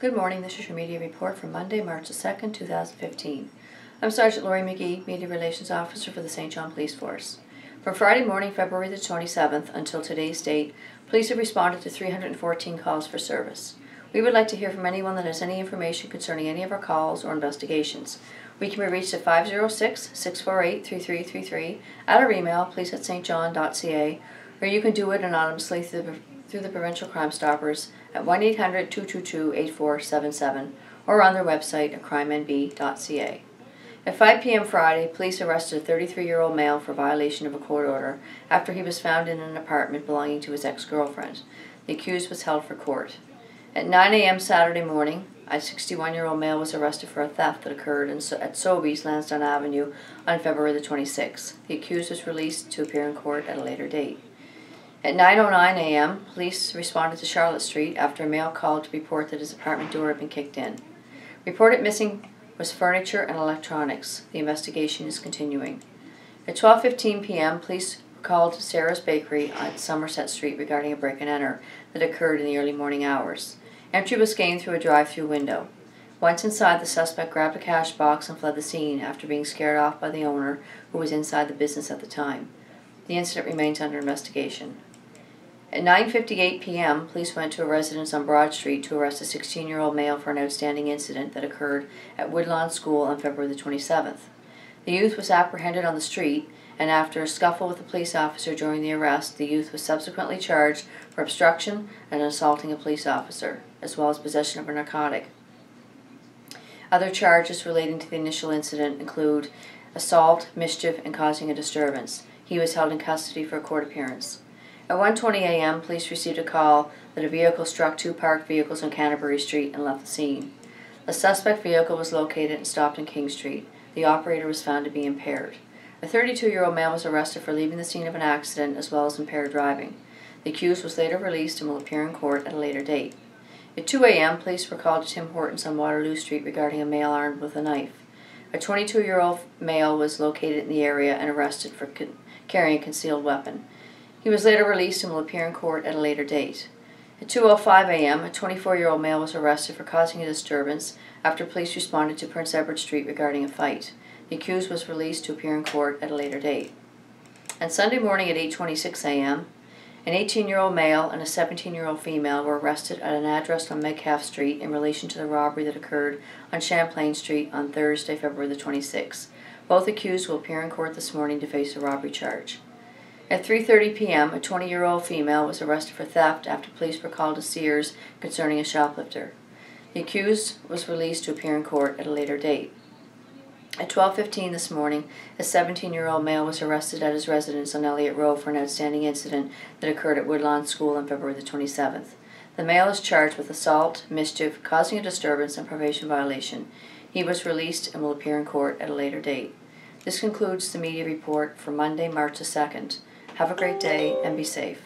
Good morning, this is your media report for Monday, March the 2nd, 2015. I'm Sergeant Lori McGee, Media Relations Officer for the St. John Police Force. From Friday morning, February the 27th, until today's date, police have responded to 314 calls for service. We would like to hear from anyone that has any information concerning any of our calls or investigations. We can be reached at 506-648-3333, at our email, police@stjohn.ca, or you can do it anonymously through the Provincial Crime Stoppers at 1-800-222-8477 or on their website at crimenb.ca. At 5 p.m. Friday, police arrested a 33-year-old male for violation of a court order after he was found in an apartment belonging to his ex-girlfriend. The accused was held for court. At 9 a.m. Saturday morning, a 61-year-old male was arrested for a theft that occurred at Sobeys, Lansdowne Avenue on February the 26th. The accused was released to appear in court at a later date. At 9:09 a.m., police responded to Charlotte Street after a male called to report that his apartment door had been kicked in. Reported missing was furniture and electronics. The investigation is continuing. At 12:15 p.m., police called Sarah's Bakery on Somerset Street regarding a break-and-enter that occurred in the early morning hours. Entry was gained through a drive-through window. Once inside, the suspect grabbed a cash box and fled the scene after being scared off by the owner, who was inside the business at the time. The incident remains under investigation. At 9:58 p.m., police went to a residence on Broad Street to arrest a 16-year-old male for an outstanding incident that occurred at Woodlawn School on February the 27th. The youth was apprehended on the street, and after a scuffle with a police officer during the arrest, the youth was subsequently charged for obstruction and assaulting a police officer, as well as possession of a narcotic. Other charges relating to the initial incident include assault, mischief, and causing a disturbance. He was held in custody for a court appearance. At 1:20 a.m., police received a call that a vehicle struck two parked vehicles on Canterbury Street and left the scene. The suspect vehicle was located and stopped in King Street. The operator was found to be impaired. A 32-year-old male was arrested for leaving the scene of an accident as well as impaired driving. The accused was later released and will appear in court at a later date. At 2 a.m., police were called to Tim Hortons on Waterloo Street regarding a male armed with a knife. A 22-year-old male was located in the area and arrested for carrying a concealed weapon. He was later released and will appear in court at a later date. At 2:05 a.m., a 24-year-old male was arrested for causing a disturbance after police responded to Prince Edward Street regarding a fight. The accused was released to appear in court at a later date. On Sunday morning at 8:26 a.m., an 18-year-old male and a 17-year-old female were arrested at an address on Metcalfe Street in relation to the robbery that occurred on Champlain Street on Thursday, February the 26th. Both accused will appear in court this morning to face a robbery charge. At 3:30 p.m., a 20-year-old female was arrested for theft after police were called to Sears concerning a shoplifter. The accused was released to appear in court at a later date. At 12:15 this morning, a 17-year-old male was arrested at his residence on Elliott Road for an outstanding incident that occurred at Woodlawn School on February the 27th. The male is charged with assault, mischief, causing a disturbance, and probation violation. He was released and will appear in court at a later date. This concludes the media report for Monday, March the 2nd. Have a great day and be safe.